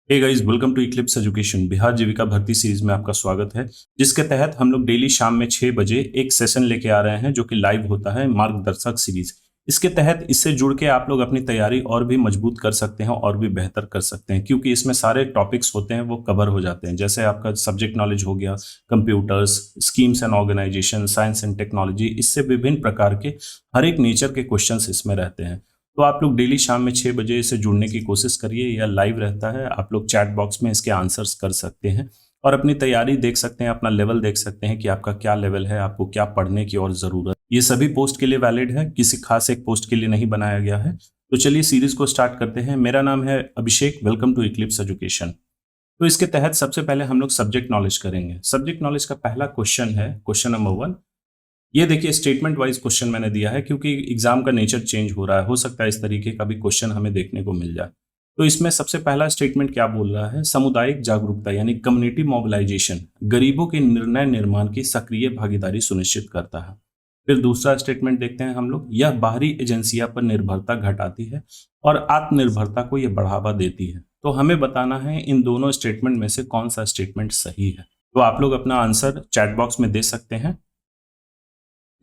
Hey guys, welcome to eclipse education. Bihar Jeevika भर्ती series में आपका स्वागत है, जिसके तहत हम लोग डेली शाम में 6 बजे एक सेशन लेके आ रहे हैं जो कि लाइव होता है, मार्गदर्शक सीरीज। इसके तहत इससे जुड़ के आप लोग अपनी तैयारी और भी मजबूत कर सकते हैं और भी बेहतर कर सकते हैं, क्योंकि इसमें सारे टॉपिक्स होते हैं वो कवर हो जाते हैं। जैसे आपका सब्जेक्ट नॉलेज हो गया, computers, schemes and organisation, science and technology, इससे विभिन्न प्रकार के हर एक नेचर के क्वेश्चंस इसमें रहते हैं। तो आप लोग डेली शाम में 6 बजे इसे जुड़ने की कोशिश करिए। यह लाइव रहता है, आप लोग चैट बॉक्स में इसके आंसर्स कर सकते हैं और अपनी तैयारी देख सकते हैं, अपना लेवल देख सकते हैं कि आपका क्या लेवल है, आपको क्या पढ़ने की और ज़रूरत। ये सभी पोस्ट के लिए वैलिड है, किसी खास एक पोस्ट के लिए नहीं बनाया गया है। तो चलिए सीरीज को स्टार्ट करते हैं। मेरा नाम है अभिषेक, वेलकम टू इक्लिप्स एजुकेशन। तो इसके तहत सबसे पहले हम लोग सब्जेक्ट नॉलेज करेंगे। सब्जेक्ट नॉलेज का पहला क्वेश्चन है क्वेश्चन नंबर 1। ये देखिए स्टेटमेंट वाइज क्वेश्चन मैंने दिया है, क्योंकि एग्जाम का नेचर चेंज हो रहा है, हो सकता है इस तरीके का भी क्वेश्चन हमें देखने को मिल जाए। तो इसमें सबसे पहला स्टेटमेंट क्या बोल रहा है? सामुदायिक जागरूकता यानी कम्युनिटी मोबिलाइजेशन गरीबों के निर्णय निर्माण की सक्रिय भागीदारी सुनिश्चित करता है। फिर दूसरा स्टेटमेंट देखते हैं हम लोग। यह बाहरी एजेंसियां पर निर्भरता घटाती है और आत्मनिर्भरता को यह बढ़ावा देती है। तो हमें बताना है इन दोनों स्टेटमेंट में से कौन सा स्टेटमेंट सही है। तो आप लोग अपना आंसर चैट बॉक्स में दे सकते हैं।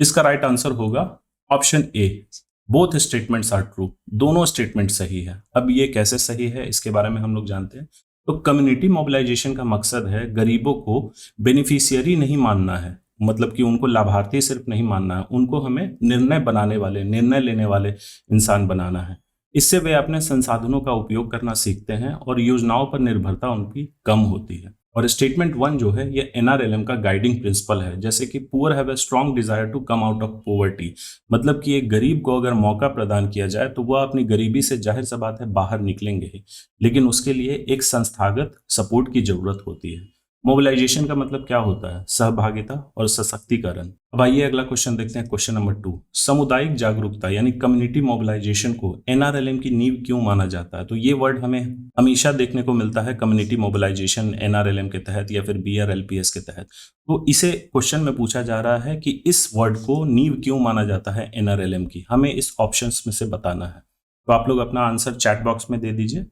इसका राइट आंसर होगा option A, both statements are true. दोनों स्टेटमेंट सही है। अब ये कैसे सही है इसके बारे में हम लोग जानते हैं। तो कम्युनिटी मोबिलाइजेशन का मकसद है गरीबों को बेनिफिशियरी नहीं मानना है, मतलब कि उनको लाभार्थी सिर्फ नहीं मानना है, उनको हमें निर्णय बनाने वाले, निर्णय लेने वाले इंसान बनाना है। इससे वे अपने संसाधनों का उपयोग करना सीखते हैं और योजनाओं पर निर्भरता उनकी कम होती है। और स्टेटमेंट 1 जो है ये एनआरएलएम का गाइडिंग प्रिंसिपल है, जैसे कि poor have a strong desire to come out of poverty. मतलब कि एक गरीब को अगर मौका प्रदान किया जाए तो वह अपनी गरीबी से जाहिर सा बात है बाहर निकलेंगे ही, लेकिन उसके लिए एक संस्थागत सपोर्ट की जरूरत होती है। मोबिलाइजेशन का मतलब क्या होता है? सहभागिता और सशक्तिकरण। अब आइए अगला क्वेश्चन देखते हैं, क्वेश्चन नंबर 2। सामुदायिक जागरूकता यानी कम्युनिटी मोबिलाइजेशन को एनआरएलएम की नींव क्यों माना जाता है? तो ये वर्ड हमें हमेशा देखने को मिलता है कम्युनिटी मोबिलाइजेशन एनआरएलएम के तहत या फिर बीआरएलपीएस के तहत। तो इसे क्वेश्चन में पूछा जा रहा है कि इस वर्ड को नींव क्यों माना जाता है एनआरएलएम की, हमें इस ऑप्शंस में से बताना है। तो आप लोग अपना आंसर चैट बॉक्स में दे दीजिए।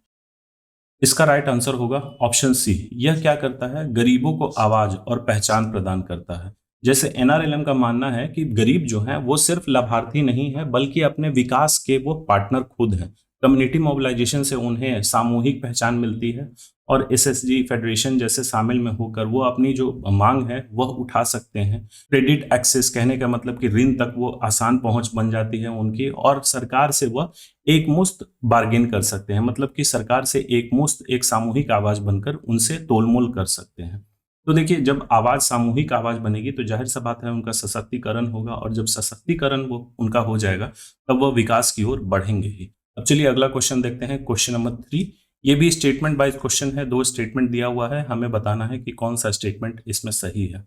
इसका राइट आंसर होगा ऑप्शन सी। यह क्या करता है? गरीबों को आवाज और पहचान प्रदान करता है। जैसे एनआरएलएम का मानना है कि गरीब जो है वो सिर्फ लाभार्थी नहीं है, बल्कि अपने विकास के वो पार्टनर खुद हैं। कम्युनिटी मोबिलाइजेशन से उन्हें सामूहिक पहचान मिलती है और एसएसजी फेडरेशन जैसे शामिल में होकर वो अपनी जो मांग है वह उठा सकते हैं। क्रेडिट एक्सेस कहने का मतलब कि ऋण तक वो आसान पहुंच बन जाती है उनकी, और सरकार से वह एक मुश्त बार्गेन कर सकते हैं, मतलब कि सरकार से एक मुश्त एक सामूहिक आवाज बनकर उनसे तोलमोल कर सकते हैं। तो देखिए जब आवाज सामूहिक आवाज बनेगी तो जाहिर सा बात है उनका सशक्तिकरण होगा, और जब सशक्तिकरण वो उनका हो जाएगा तब वह विकास की ओर बढ़ेंगे ही। अब चलिए अगला क्वेश्चन देखते हैं, क्वेश्चन नंबर 3। ये भी स्टेटमेंट वाइज क्वेश्चन है, 2 स्टेटमेंट दिया हुआ है, हमें बताना है कि कौन सा स्टेटमेंट इसमें सही है।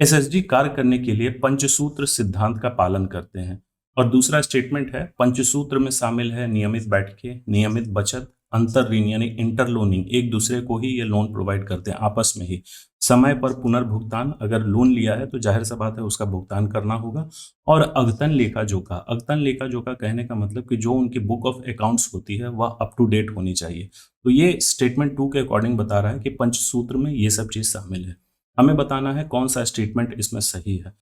एसएसजी कार्य करने के लिए पंचसूत्र सिद्धांत का पालन करते हैं। और दूसरा स्टेटमेंट है पंचसूत्र में शामिल है नियमित बैठकें, नियमित बचत, अंतर ऋण यानी इंटरलोनिंग, एक दूसरे को ही ये लोन प्रोवाइड करते हैं आपस में ही। समय पर पुनर्भुगतान, अगर लोन लिया है तो जाहिर सा बात है उसका भुगतान करना होगा। और अद्यतन लेखा जोखा, अद्यतन लेखा जोखा कहने का मतलब कि जो उनकी बुक ऑफ अकाउंट्स होती है वह अप टू डेट होनी चाहिए। तो ये स्टेटमेंट 2 के अकॉर्डिंग बता रहा है कि पंचसूत्र में ये सब चीज शामिल है। हमें बताना है कौन सा स्टेटमेंट इसमें सही है।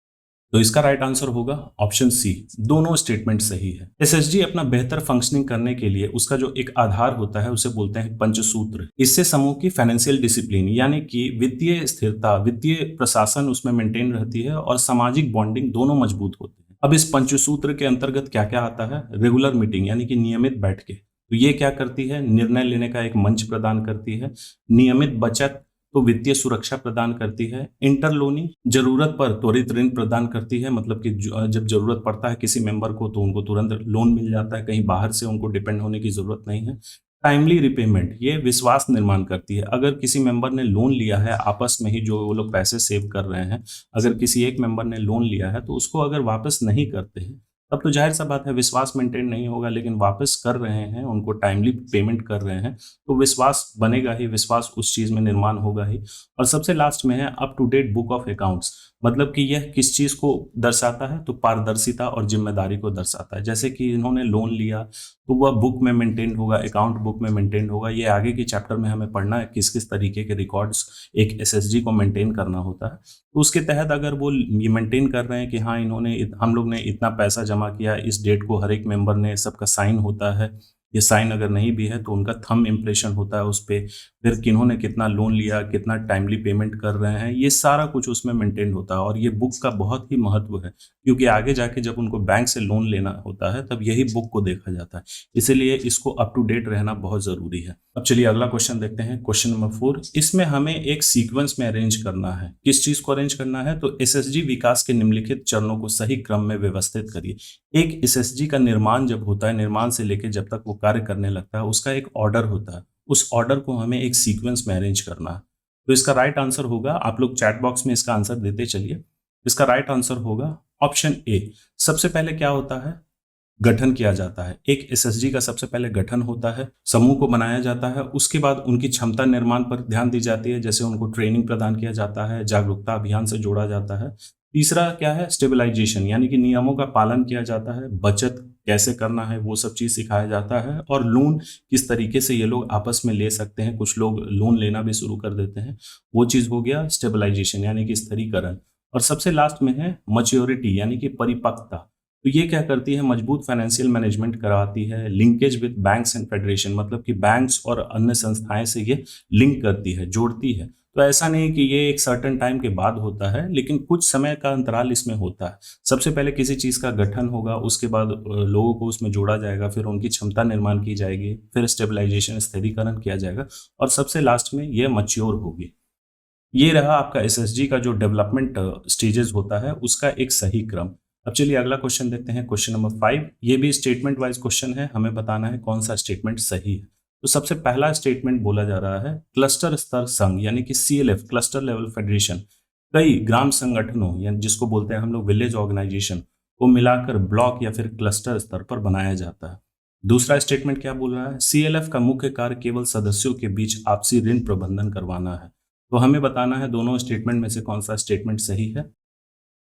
तो इसका राइट आंसर होगा ऑप्शन सी, दोनों स्टेटमेंट सही है। एसएसजी अपना बेहतर फंक्शनिंग करने के लिए उसका जो एक आधार होता है उसे बोलते हैं पंचसूत्र। इससे समूह की फाइनेंशियल डिसिप्लिन यानी कि वित्तीय स्थिरता, वित्तीय प्रशासन उसमें मेंटेन रहती है और सामाजिक बॉन्डिंग दोनों मजबूत होते हैं। अब इस पंचसूत्र के अंतर्गत क्या क्या आता है? रेगुलर मीटिंग यानी कि नियमित बैठकें, तो ये क्या करती है? निर्णय लेने का एक मंच प्रदान करती है। नियमित बचत तो वित्तीय सुरक्षा प्रदान करती है। इंटरलोनिंग जरूरत पर त्वरित ऋण प्रदान करती है, मतलब कि जब जरूरत पड़ता है किसी मेंबर को तो उनको तुरंत लोन मिल जाता है, कहीं बाहर से उनको डिपेंड होने की जरूरत नहीं है। टाइमली रिपेमेंट, ये विश्वास निर्माण करती है। अगर किसी मेंबर ने लोन लिया है, आपस में ही जो वो लोग पैसे सेव कर रहे हैं, अगर किसी एक मेंबर ने लोन लिया है तो उसको अगर वापस नहीं करते हैं तब तो जाहिर सा बात है विश्वास मेंटेन नहीं होगा, लेकिन वापस कर रहे हैं, उनको टाइमली पेमेंट कर रहे हैं तो विश्वास बनेगा ही, विश्वास उस चीज में निर्माण होगा ही। और सबसे लास्ट में है up to date book of accounts, मतलब कि यह किस चीज को दर्शाता है? तो पारदर्शिता और जिम्मेदारी को दर्शाता है। जैसे कि इन्होंने लोन लिया तो वह बुक में मेंटेन होगा, अकाउंट बुक में मेंटेन होगा। ये आगे के चैप्टर में हमें पढ़ना है किस किस तरीके के रिकॉर्ड्स एक एसएसजी को मेंटेन करना होता है। तो उसके तहत अगर वो ये मेंटेन कर रहे हैं कि हाँ इन्होंने हम लोग ने इतना पैसा जमा किया, इस डेट को हर एक मेंबर ने सबका साइन होता है, ये साइन अगर नहीं भी है तो उनका थंब इम्प्रेशन होता है उस पे, फिर किन्होंने कितना लोन लिया, कितना टाइमली पेमेंट कर रहे हैं, ये सारा कुछ उसमें मेंटेन होता है। और ये बुक का बहुत ही महत्व है, क्योंकि आगे जाके जब उनको बैंक से लोन लेना होता है तब यही बुक को देखा जाता है, इसीलिए इसको अप टू डेट रहना बहुत जरूरी है। अब चलिए अगला क्वेश्चन देखते हैं, क्वेश्चन नंबर 4। इसमें हमें एक सीक्वेंस में अरेंज करना है। किस चीज को अरेंज करना है? तो एसएसजी विकास के निम्नलिखित चरणों को सही क्रम में व्यवस्थित करिए। एक एसएसजी का निर्माण जब होता है, निर्माण से लेकर जब तक वो कार्य करने लगता है, उसका एक ऑर्डर होता है। उस ऑर्डर को हमें एक सीक्वेंस में अरेंज करना है। तो इसका राइट आंसर होगा, आप लोग चैट बॉक्स में इसका आंसर देते चलिए। इसका राइट आंसर होगा ऑप्शन ए। सबसे पहले क्या होता है? गठन किया जाता है। एक एसएसजी का सबसे पहले गठन होता है, समूह को बनाया जाता है, उसके बाद उनकी क्षमता निर्माण पर ध्यान दी जाती है, जैसे उनको ट्रेनिंग प्रदान किया जाता है, जागरूकता अभियान से जोड़ा जाता है। तीसरा क्या है? स्टेबलाइजेशन, यानी कि नियमों का पालन किया जाता है, बचत कैसे करना है वो सब चीज सिखाया जाता है, और लोन किस तरीके से ये लोग आपस में ले सकते हैं, कुछ लोग लोन लेना भी शुरू कर देते हैं, वो चीज हो गया स्टेबलाइजेशन यानी कि स्थिरीकरण। और सबसे लास्ट में है मैच्योरिटी यानी कि परिपक्वता। तो ये क्या करती है? मजबूत फाइनेंशियल मैनेजमेंट कराती है, linkage with banks and federation, मतलब कि बैंक्स और अन्य संस्थाएं से ये लिंक करती है, जोड़ती है। तो ऐसा नहीं कि ये एक सर्टेन टाइम के बाद होता है, लेकिन कुछ समय का अंतराल इसमें होता है। सबसे पहले किसी चीज का गठन होगा, उसके बाद लोगों को उसमें जोड़ा जाएगा, फिर उनकी क्षमता निर्माण की जाएगी, फिर स्टेबलाइजेशन स्थिरीकरण किया जाएगा, और सबसे लास्ट में ये मैच्योर होगी। ये रहा आपका एसएसजी का जो डेवलपमेंट स्टेजेस होता है उसका एक सही क्रम। अब चलिए अगला क्वेश्चन देखते हैं, क्वेश्चन नंबर 5। ये भी स्टेटमेंट वाइज क्वेश्चन है, हमें बताना है कौन सा स्टेटमेंट सही है। तो सबसे पहला स्टेटमेंट बोला जा रहा है, क्लस्टर स्तर संघ यानी कि सीएलएफ, क्लस्टर लेवल फेडरेशन, कई ग्राम संगठनों यानी जिसको बोलते हैं हम लोग विलेज ऑर्गेनाइजेशन को मिलाकर ब्लॉक या फिर क्लस्टर स्तर पर बनाया जाता है। दूसरा स्टेटमेंट क्या बोल रहा है? सीएलएफ का मुख्य कार्य केवल सदस्यों के बीच आपसी ऋण प्रबंधन करवाना है। तो हमें बताना है दोनों स्टेटमेंट में से कौन सा स्टेटमेंट सही है।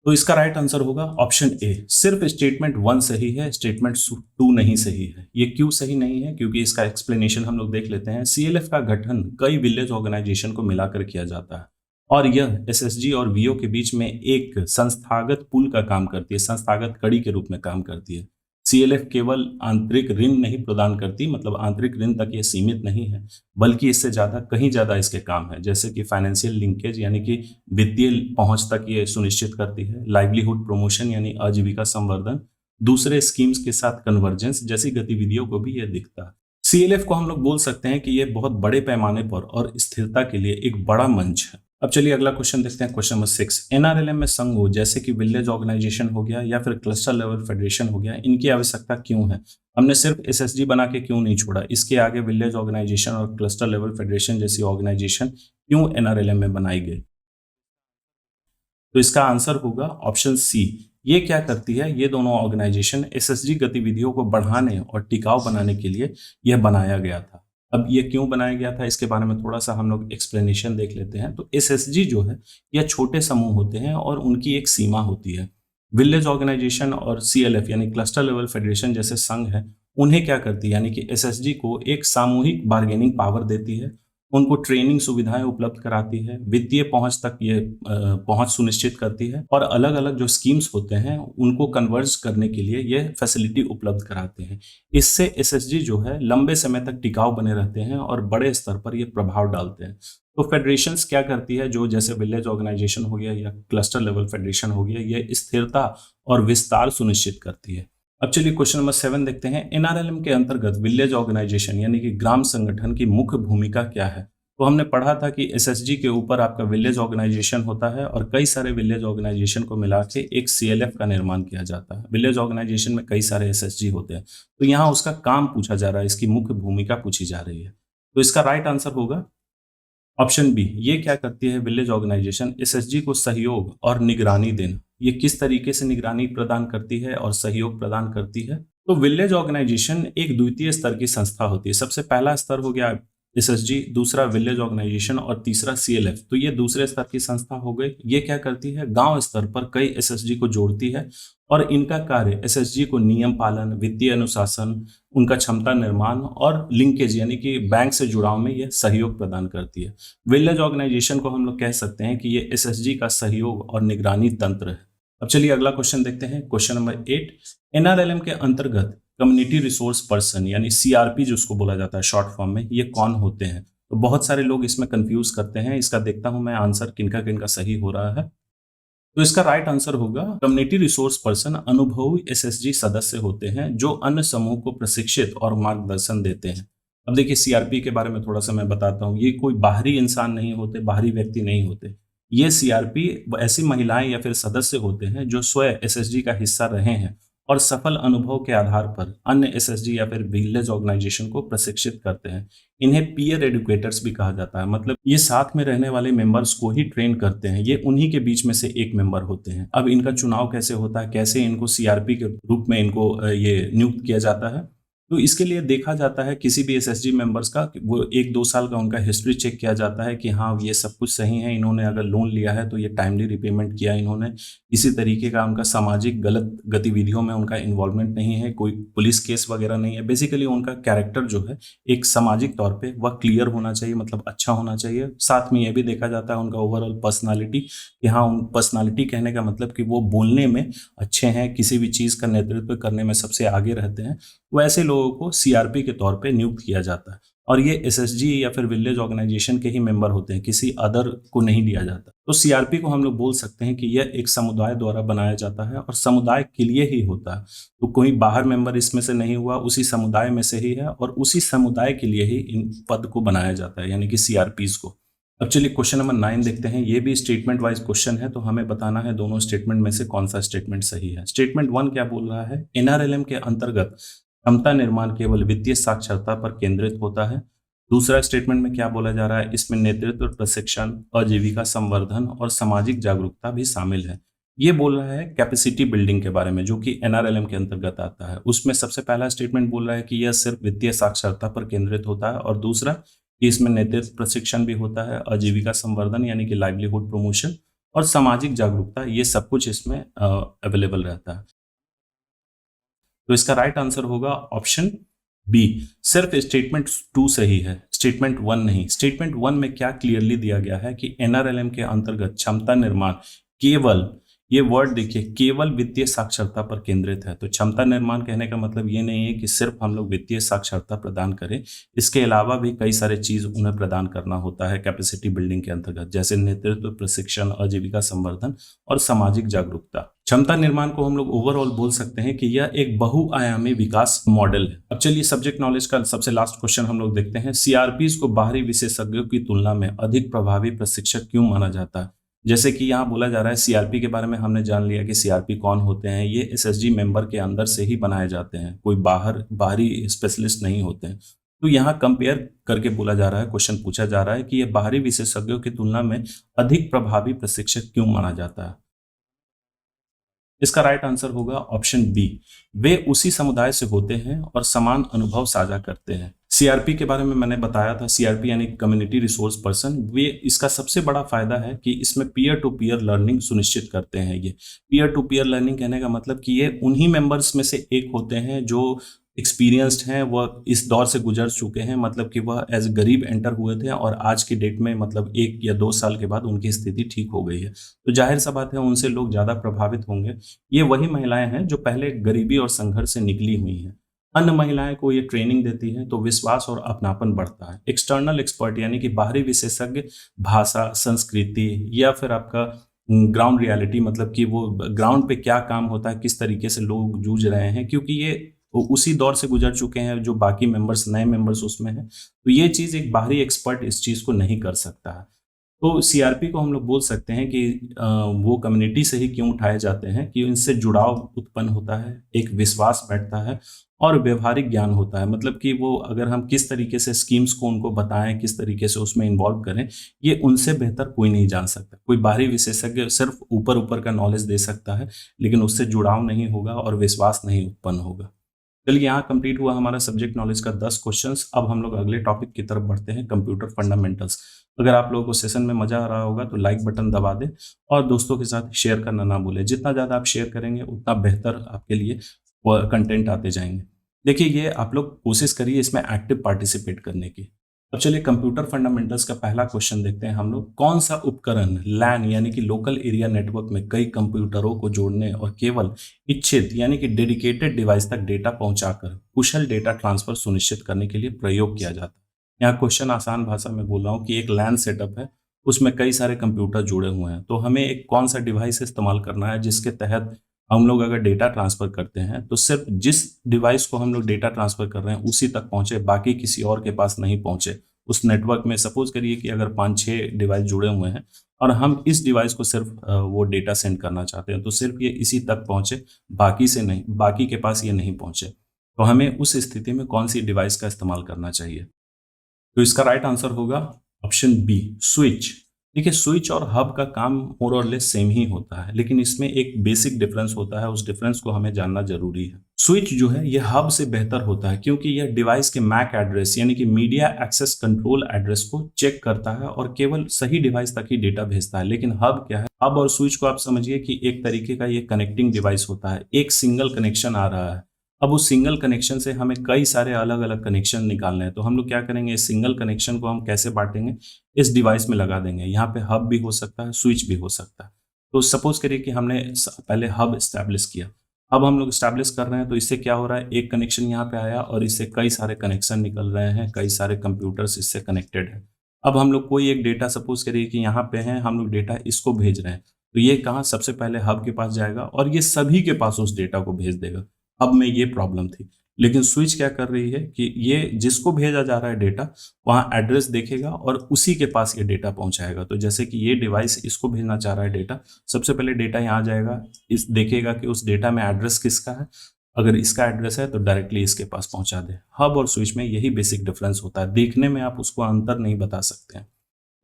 तो इसका राइट आंसर होगा ऑप्शन ए। सिर्फ स्टेटमेंट 1 सही है, स्टेटमेंट 2 नहीं सही है। ये क्यों सही नहीं है? क्योंकि इसका एक्सप्लेनेशन हम लोग देख लेते हैं। सीएलएफ का गठन कई विलेज ऑर्गेनाइजेशन को मिलाकर किया जाता है, और यह एसएसजी और वीओ के बीच में एक संस्थागत पुल का काम करती है, संस्थागत कड़ी के रूप में काम करती है। सीएलएफ केवल आंतरिक ऋण नहीं प्रदान करती, मतलब आंतरिक ऋण तक ये सीमित नहीं है, बल्कि इससे ज्यादा, कहीं ज्यादा इसके काम है, जैसे कि फाइनेंशियल लिंकेज यानी कि वित्तीय पहुंच तक ये सुनिश्चित करती है, लाइवलीहुड प्रमोशन यानी आजीविका संवर्धन, दूसरे स्कीम्स के साथ कन्वर्जेंस जैसी गतिविधियों को भी यह दिखता है। सीएलएफ को हम लोग बोल सकते हैं कि यह बहुत बड़े पैमाने पर और स्थिरता के लिए एक बड़ा मंच है। अब चलिए अगला क्वेश्चन देखते हैं, क्वेश्चन नंबर 6। एनआरएलएम में संघ हो, जैसे कि विलेज ऑर्गेनाइजेशन हो गया या फिर क्लस्टर लेवल फेडरेशन हो गया, इनकी आवश्यकता क्यों है? हमने सिर्फ एसएसजी बना के क्यों नहीं छोड़ा? इसके आगे विलेज ऑर्गेनाइजेशन और क्लस्टर लेवल फेडरेशन जैसी ऑर्गेनाइजेशन क्यों एनआरएलएम में बनाई गई? तो इसका आंसर होगा ऑप्शन सी। ये क्या करती है? ये दोनों ऑर्गेनाइजेशन एसएसजी गतिविधियों को बढ़ाने और टिकाऊ बनाने के लिए यह बनाया गया था। अब ये क्यों बनाया गया था, इसके बारे में थोड़ा सा हम लोग एक्सप्लेनेशन देख लेते हैं। तो एसएसजी जो है यह छोटे समूह होते हैं और उनकी एक सीमा होती है। विलेज ऑर्गेनाइजेशन और सीएलएफ यानी क्लस्टर लेवल फेडरेशन जैसे संघ है, उन्हें क्या करती है, यानी कि एसएसजी को एक सामूहिक बार्गेनिंग पावर देती है, उनको ट्रेनिंग सुविधाएं उपलब्ध कराती है, वित्तीय पहुंच तक ये पहुंच सुनिश्चित करती है, और अलग अलग जो स्कीम्स होते हैं उनको कन्वर्ज करने के लिए ये फैसिलिटी उपलब्ध कराते हैं। इससे एसएसजी जो है लंबे समय तक टिकाऊ बने रहते हैं और बड़े स्तर पर ये प्रभाव डालते हैं। तो फेडरेशंस क्या करती है, जो जैसे विलेज ऑर्गेनाइजेशन हो गया या क्लस्टर लेवल फेडरेशन हो गया, ये स्थिरता और विस्तार सुनिश्चित करती है। अब चलिए क्वेश्चन नंबर 7 देखते हैं। एनआरएलएम के अंतर्गत विलेज ऑर्गेनाइजेशन यानी कि ग्राम संगठन की मुख्य भूमिका क्या है? तो हमने पढ़ा था कि एसएसजी के ऊपर आपका विलेज ऑर्गेनाइजेशन होता है और कई सारे विलेज ऑर्गेनाइजेशन को मिला के एक सीएलएफ का निर्माण किया जाता है। विलेज ऑर्गेनाइजेशन में कई सारे एसएसजी होते हैं, तो यहाँ उसका काम पूछा जा रहा है, इसकी मुख्य भूमिका पूछी जा रही है। तो इसका राइट आंसर होगा ऑप्शन बी। ये क्या करती है विलेज ऑर्गेनाइजेशन? एसएसजी को सहयोग और निगरानी देना। ये किस तरीके से निगरानी प्रदान करती है और सहयोग प्रदान करती है? तो विलेज ऑर्गेनाइजेशन एक द्वितीय स्तर की संस्था होती है। सबसे पहला स्तर हो गया एसएसजी, दूसरा विलेज ऑर्गेनाइजेशन और तीसरा सीएलएफ। तो ये दूसरे स्तर की संस्था हो गई। ये क्या करती है, गांव स्तर पर कई एसएसजी को जोड़ती है और इनका कार्य एसएसजी को नियम पालन, वित्तीय अनुशासन, उनका क्षमता निर्माण और लिंकेज यानी कि बैंक से जुड़ाव में यह सहयोग प्रदान करती है। विलेज ऑर्गेनाइजेशन को हम लोग कह सकते हैं कि ये एसएसजी का सहयोग और निगरानी तंत्र है। अब चलिए अगला क्वेश्चन देखते हैं। क्वेश्चन नंबर 8, एनआरएलएम के अंतर्गत कम्युनिटी रिसोर्स पर्सन यानी सीआरपी जिसको बोला जाता है शॉर्ट फॉर्म में, ये कौन होते हैं? तो बहुत सारे लोग इसमें कंफ्यूज करते हैं। इसका देखता हूं मैं आंसर किनका किनका सही हो रहा है। तो इसका राइट आंसर होगा कम्युनिटी रिसोर्स पर्सन अनुभवी एसएसजी सदस्य होते हैं जो अन्य समूह को प्रशिक्षित और मार्गदर्शन देते हैं। अब देखिए सीआरपी के बारे में थोड़ा सा मैं बताता हूँ। ये कोई बाहरी इंसान नहीं होते, बाहरी व्यक्ति नहीं होते। ये सीआरपी ऐसी महिलाएं या फिर सदस्य होते हैं जो स्वयं एसएसजी का हिस्सा रहे हैं और सफल अनुभव के आधार पर अन्य एसएसजी या फिर विलेज ऑर्गेनाइजेशन को प्रशिक्षित करते हैं। इन्हें पीयर एडुकेटर्स भी कहा जाता है, मतलब ये साथ में रहने वाले मेंबर्स को ही ट्रेन करते हैं। ये उन्हीं के बीच में से एक मेंबर होते हैं। अब इनका चुनाव कैसे होता है, कैसे इनको सीआरपी के रूप में इनको ये नियुक्त किया जाता है, तो इसके लिए देखा जाता है किसी भी एसएसजी मेंबर्स का वो 1-2 साल का उनका हिस्ट्री चेक किया जाता है कि हाँ ये सब कुछ सही है, इन्होंने अगर लोन लिया है तो ये टाइमली रिपेमेंट किया इन्होंने, इसी तरीके का उनका सामाजिक गलत गतिविधियों में उनका इन्वॉल्वमेंट नहीं है, कोई पुलिस केस वगैरह नहीं है। बेसिकली उनका कैरेक्टर जो है एक सामाजिक तौर पर वह क्लियर होना चाहिए, मतलब अच्छा होना चाहिए। साथ में यह भी देखा जाता है उनका ओवरऑल पर्सनैलिटी कि हाँ, उन पर्सनैलिटी कहने का मतलब कि वो बोलने में अच्छे हैं, किसी भी चीज़ का नेतृत्व करने में सबसे आगे रहते हैं। वैसे लोगों को सीआरपी के तौर पे नियुक्त किया जाता है और ये एसएसजी या फिर विलेज ऑर्गेनाइजेशन के ही मेंबर होते हैं, किसी अदर को नहीं दिया जाता। तो सीआरपी को हम लोग बोल सकते हैं कि यह एक समुदाय द्वारा बनाया जाता है और समुदाय के लिए ही होता है। तो कोई बाहर मेंबर इसमें से नहीं हुआ, उसी समुदाय में से ही है और उसी समुदाय के लिए ही इन पद को बनाया जाता है, यानी कि सीआरपीज को। अब चलिए क्वेश्चन नंबर 9 देखते हैं। ये भी स्टेटमेंट वाइज क्वेश्चन है, तो हमें बताना है दोनों स्टेटमेंट में से कौन सा स्टेटमेंट सही है। स्टेटमेंट 1 क्या बोल रहा है, एनआरएलएम के अंतर्गत क्षमता निर्माण केवल वित्तीय साक्षरता पर केंद्रित होता है। दूसरा स्टेटमेंट में क्या बोला जा रहा है, इसमें नेतृत्व प्रशिक्षण, आजीविका संवर्धन और सामाजिक जागरूकता भी शामिल है। ये बोल रहा है कैपेसिटी बिल्डिंग के बारे में, जो कि एनआरएलएम के अंतर्गत आता है। उसमें सबसे पहला स्टेटमेंट बोल रहा है कि यह सिर्फ वित्तीय साक्षरता पर केंद्रित होता है और दूसरा कि इसमें नेतृत्व प्रशिक्षण भी होता है, आजीविका संवर्धन यानी कि लाइवलीहुड प्रमोशन और सामाजिक जागरूकता, ये सब कुछ इसमें अवेलेबल रहता है। तो इसका राइट आंसर होगा ऑप्शन बी। सिर्फ स्टेटमेंट 2 सही है, स्टेटमेंट 1 नहीं। स्टेटमेंट 1 में क्या क्लियरली दिया गया है कि एनआरएलएम के अंतर्गत क्षमता निर्माण केवल, ये वर्ड देखिए, केवल वित्तीय साक्षरता पर केंद्रित है। तो क्षमता निर्माण कहने का मतलब ये नहीं है कि सिर्फ हम लोग वित्तीय साक्षरता प्रदान करें, इसके अलावा भी कई सारे चीज उन्हें प्रदान करना होता है कैपेसिटी बिल्डिंग के अंतर्गत, जैसे नेतृत्व प्रशिक्षण, आजीविका संवर्धन और सामाजिक जागरूकता। क्षमता निर्माण को हम लोग ओवरऑल बोल सकते हैं कि यह एक बहुआयामी विकास मॉडल है। अब चलिए सब्जेक्ट नॉलेज का सबसे लास्ट क्वेश्चन हम लोग देखते हैं। सीआरपीज को बाहरी विशेषज्ञों की तुलना में अधिक प्रभावी प्रशिक्षक क्यों माना जाता है? जैसे कि यहाँ बोला जा रहा है, सीआरपी के बारे में हमने जान लिया कि सीआरपी कौन होते हैं। ये एसएसजी मेंबर के अंदर से ही बनाए जाते हैं, कोई बाहरी स्पेशलिस्ट नहीं होते हैं। तो यहाँ कंपेयर करके बोला जा रहा है, क्वेश्चन पूछा जा रहा है कि ये बाहरी विशेषज्ञों की तुलना में अधिक प्रभावी प्रशिक्षक क्यों माना जाता है। इसका राइट आंसर होगा ऑप्शन बी। वे उसी समुदाय से होते हैं और समान अनुभव साझा करते हैं। सीआरपी के बारे में मैंने बताया था, सीआरपी यानी कम्युनिटी रिसोर्स पर्सन। वे, इसका सबसे बड़ा फायदा है कि इसमें पीयर टू पीयर लर्निंग सुनिश्चित करते हैं। ये पीयर टू पीयर लर्निंग कहने का मतलब कि ये उन्हीं मेंबर्स में से एक होते हैं जो एक्सपीरियंस्ड हैं, वह इस दौर से गुजर चुके हैं, मतलब कि वह एज गरीब एंटर हुए थे और आज की डेट में मतलब 1 या 2 साल के बाद उनकी स्थिति ठीक हो गई है। तो जाहिर सा बात है उनसे लोग ज़्यादा प्रभावित होंगे। ये वही महिलाएं हैं जो पहले गरीबी और संघर्ष से निकली हुई हैं। अन्य महिलाएं को ये ट्रेनिंग देती हैं तो विश्वास और अपनापन बढ़ता है। एक्सटर्नल एक्सपर्ट यानी कि बाहरी विशेषज्ञ भाषा, संस्कृति या फिर आपका ग्राउंड रियलिटी, मतलब कि वो ग्राउंड पे क्या काम होता है, किस तरीके से लोग जूझ रहे हैं, क्योंकि ये उसी दौर से गुजर चुके हैं जो बाकी मेंबर्स, नए मेंबर्स उसमें हैं। तो ये चीज़ एक बाहरी एक्सपर्ट इस चीज़ को नहीं कर सकता है। तो सीआरपी को हम लोग बोल सकते हैं कि वो कम्युनिटी से ही क्यों उठाए जाते हैं कि इनसे जुड़ाव उत्पन्न होता है, एक विश्वास बैठता है और व्यवहारिक ज्ञान होता है। मतलब कि वो, अगर हम किस तरीके से स्कीम्स को उनको बताएं, किस तरीके से उसमें इन्वॉल्व करें, ये उनसे बेहतर कोई नहीं जान सकता। कोई बाहरी विशेषज्ञ सिर्फ ऊपर ऊपर का नॉलेज दे सकता है, लेकिन उससे जुड़ाव नहीं होगा और विश्वास नहीं उत्पन्न होगा। चलिए, यहाँ कंप्लीट हुआ हमारा सब्जेक्ट नॉलेज का 10 क्वेश्चंस। अब हम लोग अगले टॉपिक की तरफ बढ़ते हैं, कंप्यूटर फंडामेंटल्स। अगर आप लोगों को सेशन में मजा आ रहा होगा तो लाइक बटन दबा दें और दोस्तों के साथ शेयर करना ना भूलें। जितना ज़्यादा आप शेयर करेंगे उतना बेहतर आपके लिए कंटेंट आते जाएंगे। देखिए, ये आप लोग कोशिश करिए इसमें एक्टिव पार्टिसिपेट करने की। अब चलिए, कंप्यूटर फंडामेंटल्स का पहला क्वेश्चन देखते हैं हम लोग। कौन सा उपकरण लैन यानी कि लोकल एरिया नेटवर्क में कई कंप्यूटरों को जोड़ने और केवल इच्छित यानी कि डेडिकेटेड डिवाइस तक डेटा पहुंचाकर कुशल डेटा ट्रांसफर सुनिश्चित करने के लिए प्रयोग किया जाता है? यहाँ क्वेश्चन आसान भाषा में बोल रहा हूँ कि एक लैन सेटअप है, उसमें कई सारे कंप्यूटर जुड़े हुए हैं, तो हमें एक कौन सा डिवाइस इस्तेमाल करना है जिसके तहत हम लोग अगर डेटा ट्रांसफर करते हैं तो सिर्फ जिस डिवाइस को हम लोग डेटा ट्रांसफर कर रहे हैं उसी तक पहुंचे, बाकी किसी और के पास नहीं पहुंचे। उस नेटवर्क में सपोज करिए कि अगर 5-6 डिवाइस जुड़े हुए हैं और हम इस डिवाइस को सिर्फ वो डेटा सेंड करना चाहते हैं, तो सिर्फ ये इसी तक पहुंचे, बाकी से नहीं, बाकी के पास ये नहीं पहुंचे। तो हमें उस स्थिति में कौन सी डिवाइस का इस्तेमाल करना चाहिए? तो इसका राइट आंसर होगा ऑप्शन बी, स्विच। देखिए, स्विच और हब का काम मोर और लेस सेम ही होता है, लेकिन इसमें एक बेसिक डिफरेंस होता है, उस डिफरेंस को हमें जानना जरूरी है। स्विच जो है ये हब से बेहतर होता है क्योंकि यह डिवाइस के मैक एड्रेस यानी कि मीडिया एक्सेस कंट्रोल एड्रेस को चेक करता है और केवल सही डिवाइस तक ही डेटा भेजता है। लेकिन हब क्या है? हब और स्विच को आप समझिए कि एक तरीके का ये कनेक्टिंग डिवाइस होता है, एक सिंगल कनेक्शन आ रहा है। अब उस सिंगल कनेक्शन से हमें कई सारे अलग अलग कनेक्शन निकालने हैं, तो हम लोग क्या करेंगे, इस सिंगल कनेक्शन को हम कैसे बांटेंगे, इस डिवाइस में लगा देंगे। यहाँ पे हब भी हो सकता है, स्विच भी हो सकता है। तो सपोज करिए कि हमने पहले हब स्टैब्लिश किया। अब हम लोग स्टैब्लिश कर रहे हैं तो इससे क्या हो रहा है, एक कनेक्शन यहाँ पे आया और इससे कई सारे कनेक्शन निकल रहे हैं, कई सारे कंप्यूटर्स इससे कनेक्टेड है। अब हम लोग कोई एक डेटा सपोज करिए कि यहाँ पे है, हम लोग डेटा इसको भेज रहे हैं, तो ये कहाँ सबसे पहले हब के पास जाएगा और ये सभी के पास उस डेटा को भेज देगा। अब में ये प्रॉब्लम थी, लेकिन स्विच क्या कर रही है कि ये जिसको भेजा जा रहा है डेटा, वहाँ एड्रेस देखेगा और उसी के पास ये डेटा पहुंचाएगा। तो जैसे कि ये डिवाइस इसको भेजना चाह रहा है डेटा, सबसे पहले डेटा यहाँ जाएगा, इस देखेगा कि उस डेटा में एड्रेस किसका है, अगर इसका एड्रेस है तो डायरेक्टली इसके पास पहुंचा दे। हब और स्विच में यही बेसिक डिफरेंस होता है, देखने में आप उसको अंतर नहीं बता सकते हैं।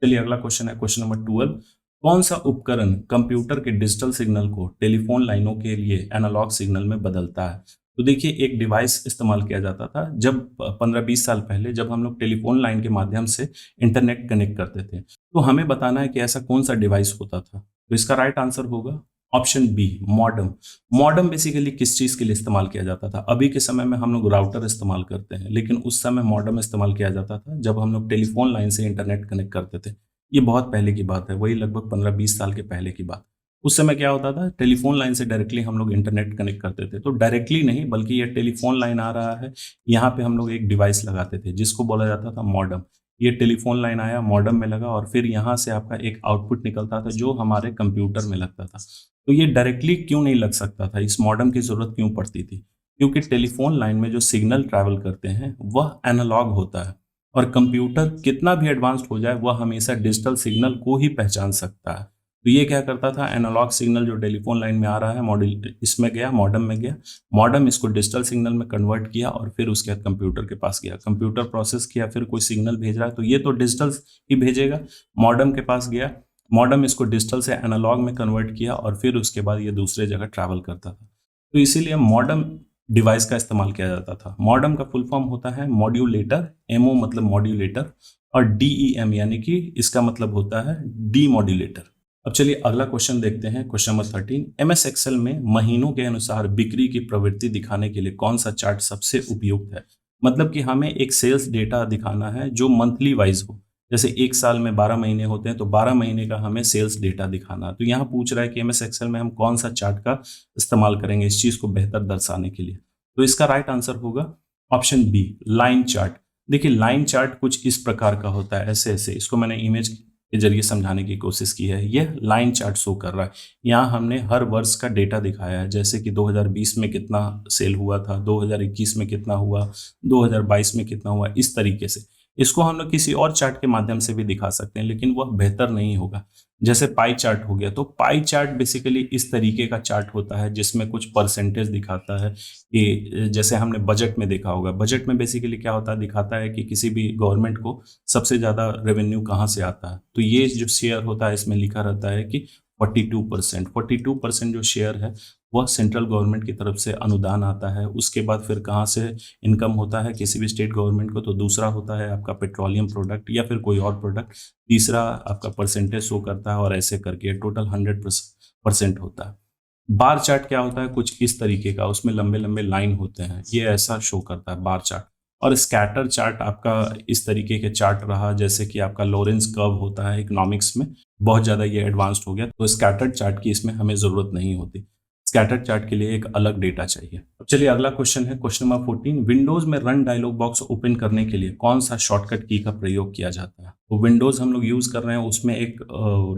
चलिए, अगला क्वेश्चन है क्वेश्चन नंबर 12। कौन सा उपकरण कंप्यूटर के डिजिटल सिग्नल को टेलीफोन लाइनों के लिए एनालॉग सिग्नल में बदलता है? तो देखिए, एक डिवाइस इस्तेमाल किया जाता था जब 15-20 साल पहले, जब हम लोग टेलीफोन लाइन के माध्यम से इंटरनेट कनेक्ट करते थे, तो हमें बताना है कि ऐसा कौन सा डिवाइस होता था। तो इसका राइट आंसर होगा option B, modem. Modem basically किस चीज के लिए इस्तेमाल किया जाता था? अभी के समय में हम लोग राउटर इस्तेमाल करते हैं, लेकिन उस समय मॉडेम इस्तेमाल किया जाता था जब हम लोग टेलीफोन लाइन से इंटरनेट कनेक्ट करते थे। ये बहुत पहले की बात है, वही लगभग 15-20 साल के पहले की बात। उस समय क्या होता था, टेलीफोन लाइन से डायरेक्टली हम लोग इंटरनेट कनेक्ट करते थे। तो डायरेक्टली नहीं, बल्कि ये टेलीफोन लाइन आ रहा है, यहाँ पे हम लोग एक डिवाइस लगाते थे जिसको बोला जाता था मॉडेम। ये टेलीफोन लाइन आया, मॉडेम में लगा और फिर यहाँ से आपका एक आउटपुट निकलता था जो हमारे कंप्यूटर में लगता था। तो ये डायरेक्टली क्यों नहीं लग सकता था, इस मॉडेम की जरूरत क्यों पड़ती थी? क्योंकि टेलीफोन लाइन में जो सिग्नल ट्रैवल करते हैं वह एनालॉग होता है और कंप्यूटर कितना भी एडवांस्ड हो जाए वह हमेशा डिजिटल सिग्नल को ही पहचान सकता है। तो ये क्या करता था, एनालॉग सिग्नल जो टेलीफोन लाइन में आ रहा है, मॉड्यूल इसमें गया, मॉडेम में गया, मॉडेम इसको डिजिटल सिग्नल में कन्वर्ट किया और फिर उसके बाद कंप्यूटर के पास गया, कंप्यूटर प्रोसेस किया, फिर कोई सिग्नल भेज रहा है तो ये तो डिजिटल ही भेजेगा, मॉडेम के पास गया, मॉडेम इसको डिजिटल से एनालॉग में कन्वर्ट किया और फिर उसके बाद ये दूसरे जगह ट्रैवल करता था। तो इसीलिए मॉडेम डिवाइस का इस्तेमाल किया जाता था। मॉडेम का फुल फॉर्म होता है मॉड्यूलेटर, एमओ मतलब मॉड्यूलेटर, और डीईएम यानी कि इसका मतलब होता है डीमॉड्यूलेटर। अब चलिए अगला क्वेश्चन देखते हैं, क्वेश्चन नंबर 13। एमएस एक्सेल में महीनों के अनुसार बिक्री की प्रवृत्ति दिखाने के लिए कौन सा चार्ट सबसे उपयुक्त है? मतलब कि हमें एक सेल्स डेटा दिखाना है जो मंथली वाइज हो, जैसे एक साल में 12 महीने होते हैं तो 12 महीने का हमें सेल्स डेटा दिखाना। तो यहाँ पूछ रहा है कि एमएस एक्सेल में हम कौन सा चार्ट का इस्तेमाल करेंगे इस चीज को बेहतर दर्शाने के लिए। तो इसका राइट आंसर होगा ऑप्शन बी, लाइन चार्ट। देखिए, लाइन चार्ट कुछ इस प्रकार का होता है, ऐसे ऐसे, इसको मैंने इमेज के जरिए समझाने की कोशिश की है। यह लाइन चार्ट शो कर रहा है, यहाँ हमने हर वर्ष का डेटा दिखाया है, जैसे कि 2020 में कितना सेल हुआ था, 2021 में कितना हुआ, 2022 में कितना हुआ, इस तरीके से। इसको हम लोग किसी और चार्ट के माध्यम से भी दिखा सकते हैं, लेकिन वह बेहतर नहीं होगा। जैसे पाई चार्ट हो गया, तो पाई चार्ट बेसिकली इस तरीके का चार्ट होता है जिसमें कुछ परसेंटेज दिखाता है कि जैसे हमने बजट में देखा होगा, बजट में बेसिकली क्या होता है, दिखाता है कि किसी भी गवर्नमेंट को सबसे ज़्यादा रेवेन्यू कहाँ से आता है। तो ये जो शेयर होता है इसमें लिखा रहता है कि 42%, 42% जो शेयर है वह सेंट्रल गवर्नमेंट की तरफ से अनुदान आता है। उसके बाद फिर कहाँ से इनकम होता है किसी भी स्टेट गवर्नमेंट को, तो दूसरा होता है आपका पेट्रोलियम प्रोडक्ट या फिर कोई और प्रोडक्ट, तीसरा आपका परसेंटेज शो करता है और ऐसे करके टोटल 100% होता है। बार चार्ट क्या होता है, कुछ इस तरीके का, उसमें लंबे लंबे लाइन होते हैं, ये ऐसा शो करता है बार चार्ट। और स्कैटर चार्ट आपका इस तरीके के चार्ट रहा, जैसे कि आपका लॉरेंस कर्व होता है इकोनॉमिक्स में, बहुत ज़्यादा ये एडवांस्ड हो गया, तो स्कैटर्ड चार्ट की इसमें हमें ज़रूरत नहीं होती। स्कैटर्ड चार्ट के लिए एक अलग डेटा चाहिए। अब चलिए अगला क्वेश्चन है, क्वेश्चन नंबर 14, विंडोज में रन डायलॉग बॉक्स ओपन करने के लिए कौन सा शॉर्टकट की का प्रयोग किया जाता है। तो विंडोज हम लोग यूज कर रहे हैं, उसमें एक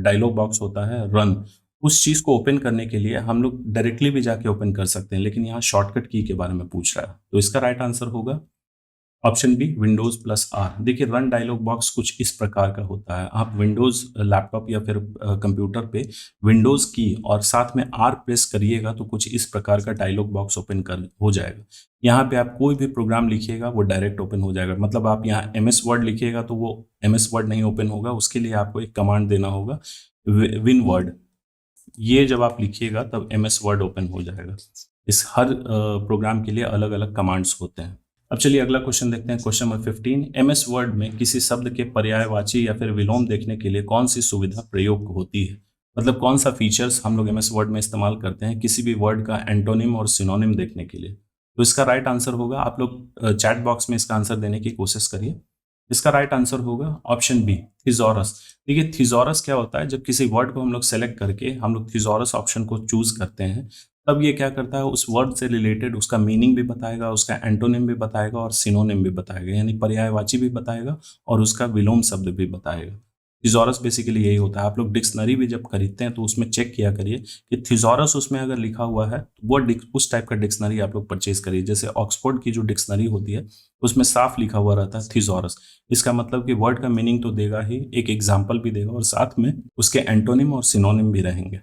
डायलॉग बॉक्स होता है रन, उस चीज को ओपन करने के लिए हम लोग डायरेक्टली भी जाके ओपन कर सकते हैं, लेकिन यहाँ शॉर्टकट की के बारे में पूछ रहा है, तो इसका राइट आंसर होगा option B, Windows plus R. देखिए रन डायलॉग बॉक्स कुछ इस प्रकार का होता है, आप विंडोज लैपटॉप या फिर कंप्यूटर पे विंडोज की और साथ में आर प्रेस करिएगा तो कुछ इस प्रकार का डायलॉग बॉक्स ओपन कर हो जाएगा। यहाँ पे आप कोई भी प्रोग्राम लिखिएगा वो डायरेक्ट ओपन हो जाएगा। मतलब आप यहाँ एमएस वर्ड लिखिएगा तो वो एमएस वर्ड नहीं ओपन होगा, उसके लिए आपको एक कमांड देना होगा विन वर्ड, ये जब आप लिखिएगा तब एमएस वर्ड ओपन हो जाएगा। इस हर प्रोग्राम के लिए अलग अलग कमांड्स होते हैं। अब चलिए अगला क्वेश्चन देखते हैं, क्वेश्चन नंबर 15, एमएस वर्ड में किसी शब्द के पर्यायवाची या फिर विलोम देखने के लिए कौन सी सुविधा प्रयोग होती है। मतलब कौन सा फीचर्स हम लोग एमएस वर्ड में इस्तेमाल करते हैं किसी भी वर्ड का एंटोनिम और सिनोनिम देखने के लिए। तो इसका राइट आंसर होगा, आप लोग चैट बॉक्स में इसका आंसर देने की कोशिश करिए। इसका राइट आंसर होगा ऑप्शन बी, थिजॉरस। देखिए थिजॉरस क्या होता है, जब किसी वर्ड को हम लोग सेलेक्ट करके हम लोग थिजॉरस ऑप्शन को चूज करते हैं, तब ये क्या करता है, उस वर्ड से रिलेटेड उसका मीनिंग भी बताएगा, उसका एंटोनिम भी बताएगा और सिनोनिम भी बताएगा, यानी पर्यायवाची भी बताएगा और उसका विलोम शब्द भी बताएगा। थिजॉरस बेसिकली यही होता है। आप लोग डिक्शनरी भी जब खरीदते हैं तो उसमें चेक किया करिए कि थिजॉरस उसमें अगर लिखा हुआ है तो वो उस टाइप का डिक्शनरी आप लोग परचेज करिए। जैसे ऑक्सफोर्ड की जो डिक्शनरी होती है उसमें साफ लिखा हुआ रहता है थिजॉरस, इसका मतलब कि वर्ड का मीनिंग तो देगा ही, एक एग्जाम्पल भी देगा और साथ में उसके एंटोनिम और सिनोनिम भी रहेंगे।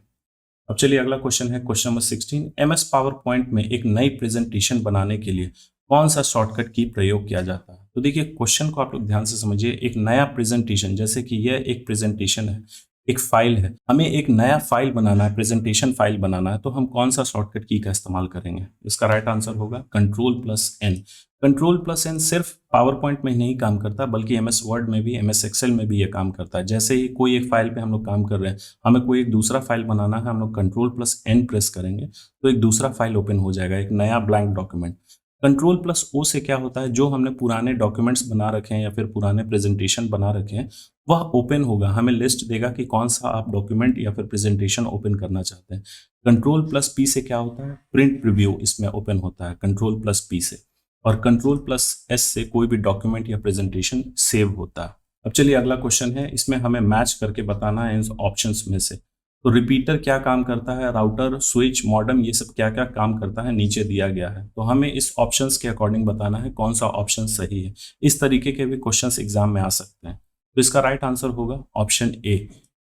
अब चलिए अगला क्वेश्चन है, question number 16, MS power point में एक नई प्रेजेंटेशन बनाने के लिए कौन सा शॉर्टकट की प्रयोग किया जाता है। तो देखिए क्वेश्चन को आप लोग ध्यान से समझिए, एक नया प्रेजेंटेशन, जैसे कि यह एक प्रेजेंटेशन है, एक फाइल है, हमें एक नया फाइल बनाना है, प्रेजेंटेशन फाइल बनाना है, तो हम कौन सा शॉर्टकट की का इस्तेमाल करेंगे। इसका राइट आंसर होगा कंट्रोल+N। कंट्रोल+N सिर्फ पावर पॉइंट में ही नहीं काम करता बल्कि एमएस वर्ड में भी, एमएस एक्सेल में भी ये काम करता है। जैसे ही कोई एक फाइल पे हम लोग काम कर रहे हैं, हमें कोई एक दूसरा फाइल बनाना है, हम लोग कंट्रोल+N प्रेस करेंगे तो एक दूसरा फाइल ओपन हो जाएगा, एक नया ब्लैंक डॉक्यूमेंट। कंट्रोल+O से क्या होता है, जो हमने पुराने डॉक्यूमेंट्स बना रखे हैं या फिर पुराने प्रेजेंटेशन बना रखे हैं वह ओपन होगा, हमें लिस्ट देगा कि कौन सा आप डॉक्यूमेंट या फिर प्रेजेंटेशन ओपन करना चाहते हैं। कंट्रोल+P से क्या होता है, प्रिंट प्रीव्यू इसमें ओपन होता है कंट्रोल+P से, और कंट्रोल+S से कोई भी डॉक्यूमेंट या प्रेजेंटेशन सेव होता है। अब चलिए अगला क्वेश्चन है, इसमें हमें मैच करके बताना है इन ऑप्शंस में से। तो रिपीटर क्या काम करता है, राउटर, स्विच, मॉडेम, ये सब क्या क्या काम करता है नीचे दिया गया है, तो हमें इस ऑप्शंस के अकॉर्डिंग बताना है कौन सा ऑप्शन सही है। इस तरीके के भी क्वेश्चंस एग्जाम में आ सकते हैं, तो इसका राइट आंसर होगा ऑप्शन ए,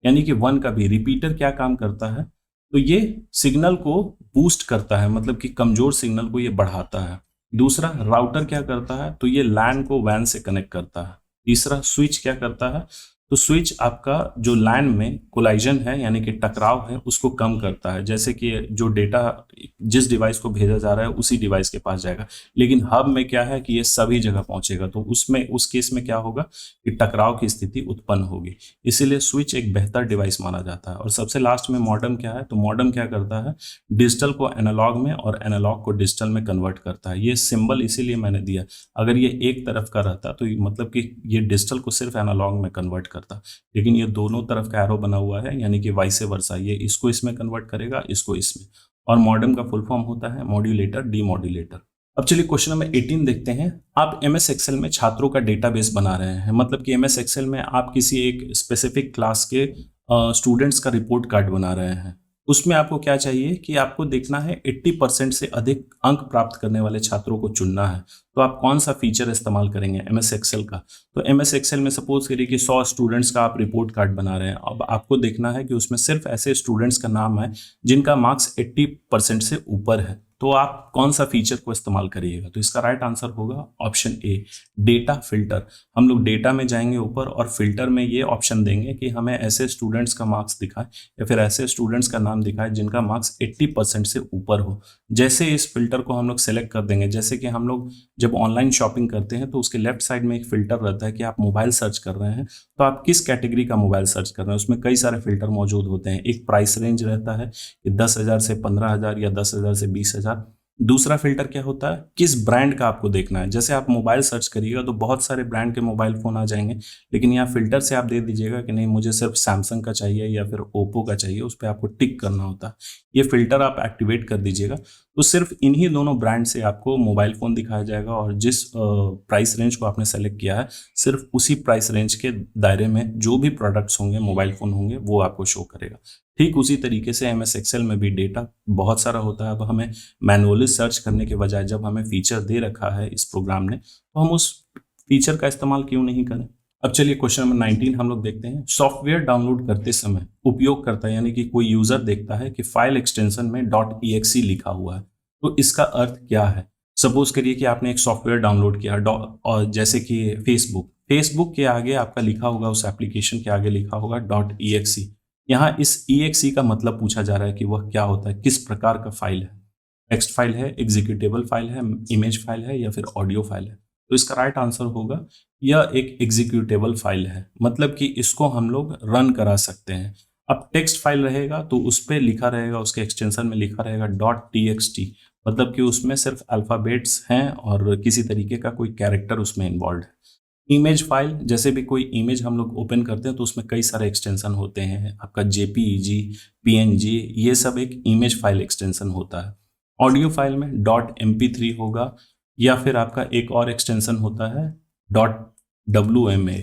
यानी कि 1 का भी। रिपीटर क्या काम करता है, तो ये सिग्नल को बूस्ट करता है, मतलब कि कमजोर सिग्नल को ये बढ़ाता है। दूसरा, राउटर क्या करता है, तो ये लैन को वैन से कनेक्ट करता है। तीसरा, स्विच क्या करता है, तो स्विच आपका जो लैन में कोलाइजन है यानी कि टकराव है उसको कम करता है, जैसे कि जो डेटा जिस डिवाइस को भेजा जा रहा है उसी डिवाइस के पास जाएगा, लेकिन हब में क्या है कि ये सभी जगह पहुंचेगा, तो उसमें उस केस में क्या होगा कि टकराव की स्थिति उत्पन्न होगी, इसीलिए स्विच एक बेहतर डिवाइस माना जाता है। और सबसे लास्ट में मॉडेम क्या है, तो मॉडेम क्या करता है, डिजिटल को एनालॉग में और एनालॉग को डिजिटल में कन्वर्ट करता है। ये सिंबल इसीलिए मैंने दिया, अगर ये एक तरफ का रहता तो मतलब कि ये डिजिटल को सिर्फ एनालॉग में कन्वर्ट करता, लेकिन ये दोनों तरफ का एरो बना हुआ है यानी कि वाइस वर्सा, ये इसको इसमें कन्वर्ट करेगा, इसको इसमें। और मॉडेम का फुल फॉर्म होता है मॉड्यूलेटर, डीमॉड्यूलेटर। अब चलिए क्वेश्चन नंबर 18 देखते हैं। आप एमएस एक्सेल में छात्रों का डेटाबेस बना रहे हैं, मतलब कि एमएस एक्सेल में आप किसी एक स्पेसिफिक क्लास के स्टूडेंट्स का रिपोर्ट कार्ड बना रहे हैं। उसमें आपको क्या चाहिए कि आपको देखना है 80% से अधिक अंक प्राप्त करने वाले छात्रों को चुनना है, तो आप कौन सा फीचर इस्तेमाल करेंगे एमएस एक्सेल का। तो एमएस एक्सेल में सपोज करिए कि 100 स्टूडेंट्स का आप रिपोर्ट कार्ड बना रहे हैं, अब आपको देखना है कि उसमें सिर्फ ऐसे स्टूडेंट्स का नाम है जिनका मार्क्स 80% से ऊपर है, तो आप कौन सा फीचर को इस्तेमाल करिएगा? तो इसका राइट आंसर होगा ऑप्शन ए, डेटा फिल्टर। हम लोग डेटा में जाएंगे ऊपर और फिल्टर में ये ऑप्शन देंगे कि हमें ऐसे स्टूडेंट्स का मार्क्स दिखाए या फिर ऐसे स्टूडेंट्स का नाम दिखाए जिनका मार्क्स 80% से ऊपर हो। जैसे इस फिल्टर को हम लोग सेलेक्ट कर देंगे, जैसे कि हम लोग जब ऑनलाइन शॉपिंग करते हैं तो उसके लेफ्ट साइड में एक फिल्टर रहता है कि आप मोबाइल सर्च कर रहे हैं तो आप किस कैटेगरी का मोबाइल सर्च कर रहे हैं। उसमें कई सारे फिल्टर मौजूद होते हैं। एक प्राइस रेंज रहता है कि 10,000 से 15,000 या 10,000 से 20,000। दूसरा फिल्टर क्या होता है, किस ब्रांड का आपको देखना है। जैसे आप मोबाइल सर्च करिएगा तो बहुत सारे ब्रांड के मोबाइल फ़ोन आ जाएंगे, लेकिन यहाँ फिल्टर से आप दे दीजिएगा कि नहीं, मुझे सिर्फ सैमसंग का चाहिए या फिर ओप्पो का चाहिए, उस पर आपको टिक करना होता है। ये फिल्टर आप एक्टिवेट कर दीजिएगा तो सिर्फ इन्हीं दोनों ब्रांड से आपको मोबाइल फ़ोन दिखाया जाएगा और जिस प्राइस रेंज को आपने सेलेक्ट किया है सिर्फ उसी प्राइस रेंज के दायरे में जो भी प्रोडक्ट्स होंगे, मोबाइल फ़ोन होंगे, वो आपको शो करेगा। ठीक उसी तरीके से एमएस एक्सेल में भी डेटा बहुत सारा होता है। अब हमें मैनुअली सर्च करने के बजाय जब हमें फीचर दे रखा है इस प्रोग्राम ने, तो हम उस फीचर का इस्तेमाल क्यों नहीं करें। अब चलिए क्वेश्चन नंबर 19 हम लोग देखते हैं। सॉफ्टवेयर डाउनलोड करते समय उपयोग करता है यानी कि कोई यूजर देखता है कि फाइल एक्सटेंशन में .exe लिखा हुआ है, तो इसका अर्थ क्या है। सपोज करिए कि आपने एक सॉफ्टवेयर डाउनलोड किया और जैसे कि फेसबुक के आगे आपका लिखा होगा, उस एप्लीकेशन के आगे लिखा होगा .exe। यहाँ इस exe का मतलब पूछा जा रहा है कि वह क्या होता है, किस प्रकार का फाइल है। टेक्स्ट फाइल है, एग्जीक्यूटेबल फाइल है, इमेज फाइल है या फिर ऑडियो फाइल है। तो इसका राइट आंसर होगा यह एक एग्जीक्यूटेबल फाइल है, मतलब कि इसको हम लोग रन करा सकते हैं। अब टेक्स्ट फाइल रहेगा तो उस पर लिखा रहेगा, उसके एक्सटेंशन में लिखा रहेगा .txt, मतलब कि उसमें सिर्फ अल्फ़ाबेट्स हैं और किसी तरीके का कोई कैरेक्टर उसमें इन्वॉल्व है। इमेज फाइल, जैसे भी कोई इमेज हम लोग ओपन करते हैं तो उसमें कई सारे एक्सटेंशन होते हैं, आपका जेपीईजी, पीएनजी, ये सब एक इमेज फाइल एक्सटेंशन होता है। ऑडियो फाइल में .mp3 होगा या फिर आपका एक और एक्सटेंशन होता है .wma।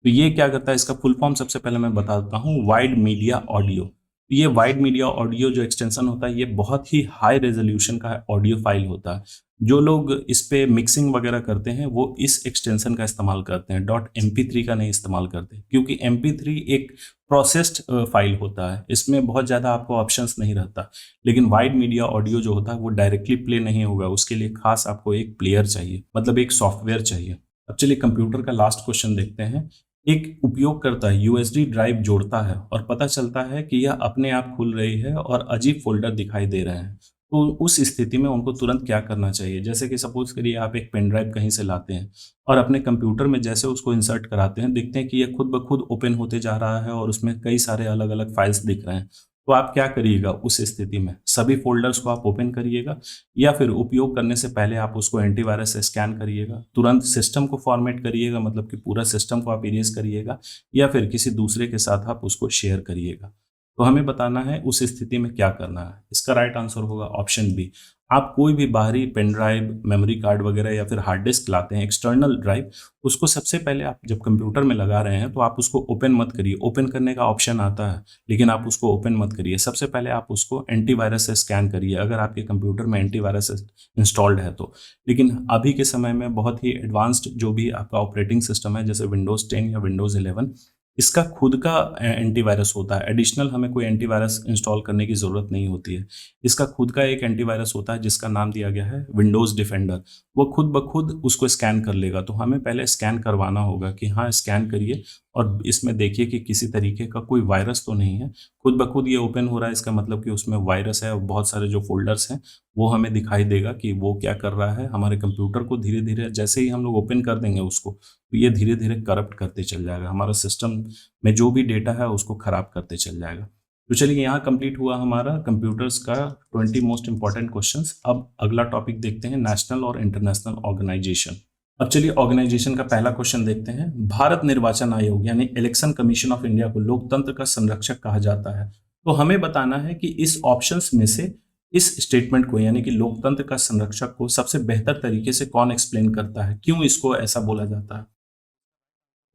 तो ये क्या करता है, इसका फुल फॉर्म सबसे पहले मैं बता देता हूँ, वाइड मीडिया ऑडियो। ये वाइड मीडिया ऑडियो जो एक्सटेंशन होता है ये बहुत ही हाई रेजोल्यूशन का ऑडियो फाइल होता है। जो लोग इस पे मिक्सिंग वगैरह करते हैं वो इस एक्सटेंशन का इस्तेमाल करते हैं, .mp3 का नहीं इस्तेमाल करते, क्योंकि mp3 एक प्रोसेस्ड फाइल होता है, इसमें बहुत ज़्यादा आपको ऑप्शंस नहीं रहता। लेकिन वाइड मीडिया ऑडियो जो होता है वो डायरेक्टली प्ले नहीं होगा, उसके लिए खास आपको एक प्लेयर चाहिए, मतलब एक सॉफ्टवेयर चाहिए। अब चलिए कंप्यूटर का लास्ट क्वेश्चन देखते हैं। एक उपयोगकर्ता यूएसडी ड्राइव जोड़ता है और पता चलता है कि यह अपने आप खुल रही है और अजीब फोल्डर दिखाई दे रहे हैं, तो उस स्थिति में उनको तुरंत क्या करना चाहिए। जैसे कि सपोज करिए आप एक पेन ड्राइव कहीं से लाते हैं और अपने कंप्यूटर में जैसे उसको इंसर्ट कराते हैं, देखते हैं कि यह खुद ब खुद ओपन होते जा रहा है और उसमें कई सारे अलग अलग फाइल्स दिख रहे हैं। तो आप क्या करिएगा उस स्थिति में, सभी फोल्डर्स को आप ओपन करिएगा या फिर उपयोग करने से पहले आप उसको एंटीवायरस से स्कैन करिएगा, तुरंत सिस्टम को फॉर्मेट करिएगा, मतलब कि पूरा सिस्टम को आप इरेज करिएगा, या फिर किसी दूसरे के साथ आप उसको शेयर करिएगा। तो हमें बताना है उस स्थिति में क्या करना है। इसका राइट आंसर होगा ऑप्शन बी। आप कोई भी बाहरी पेन ड्राइव, मेमोरी कार्ड वगैरह या फिर हार्ड डिस्क लाते हैं, एक्सटर्नल ड्राइव, उसको सबसे पहले आप जब कंप्यूटर में लगा रहे हैं तो आप उसको ओपन मत करिए। ओपन करने का ऑप्शन आता है लेकिन आप उसको ओपन मत करिए। सबसे पहले आप उसको एंटीवायरस से स्कैन करिए, अगर आपके कंप्यूटर में एंटीवायरस इंस्टॉल्ड है तो। लेकिन अभी के समय में बहुत ही एडवांस्ड जो भी आपका ऑपरेटिंग सिस्टम है, जैसे विंडोज़ 10 या विंडोज़ 11, इसका खुद का एंटीवायरस होता है। एडिशनल हमें कोई एंटीवायरस इंस्टॉल करने की ज़रूरत नहीं होती है। इसका खुद का एक एंटीवायरस होता है जिसका नाम दिया गया है विंडोज़ डिफेंडर। वो खुद ब खुद उसको स्कैन कर लेगा। तो हमें पहले स्कैन करवाना होगा कि हाँ, स्कैन करिए और इसमें देखिए कि किसी तरीके का कोई वायरस तो नहीं है। खुद ब खुद ये ओपन हो रहा है, इसका मतलब कि उसमें वायरस है और बहुत सारे जो फोल्डर्स हैं वो हमें दिखाई देगा कि वो क्या कर रहा है। हमारे कंप्यूटर को धीरे धीरे जैसे ही हम लोग ओपन कर देंगे उसको, तो ये धीरे धीरे करप्ट करते चल जाएगा, हमारा सिस्टम में जो भी डेटा है उसको खराब करते चल जाएगा। तो चलिए यहाँ कंप्लीट हुआ हमारा कंप्यूटर्स का 20 मोस्ट इंपॉर्टेंट क्वेश्चंस। अब अगला टॉपिक देखते हैं, नेशनल और इंटरनेशनल ऑर्गेनाइजेशन। अब चलिए ऑर्गेनाइजेशन का पहला क्वेश्चन देखते हैं। भारत निर्वाचन आयोग यानी इलेक्शन कमीशन ऑफ इंडिया को लोकतंत्र का संरक्षक कहा जाता है। तो हमें बताना है कि इस ऑप्शंस में से इस स्टेटमेंट को यानी कि लोकतंत्र का संरक्षक को सबसे बेहतर तरीके से कौन एक्सप्लेन करता है, क्यों इसको ऐसा बोला जाता है।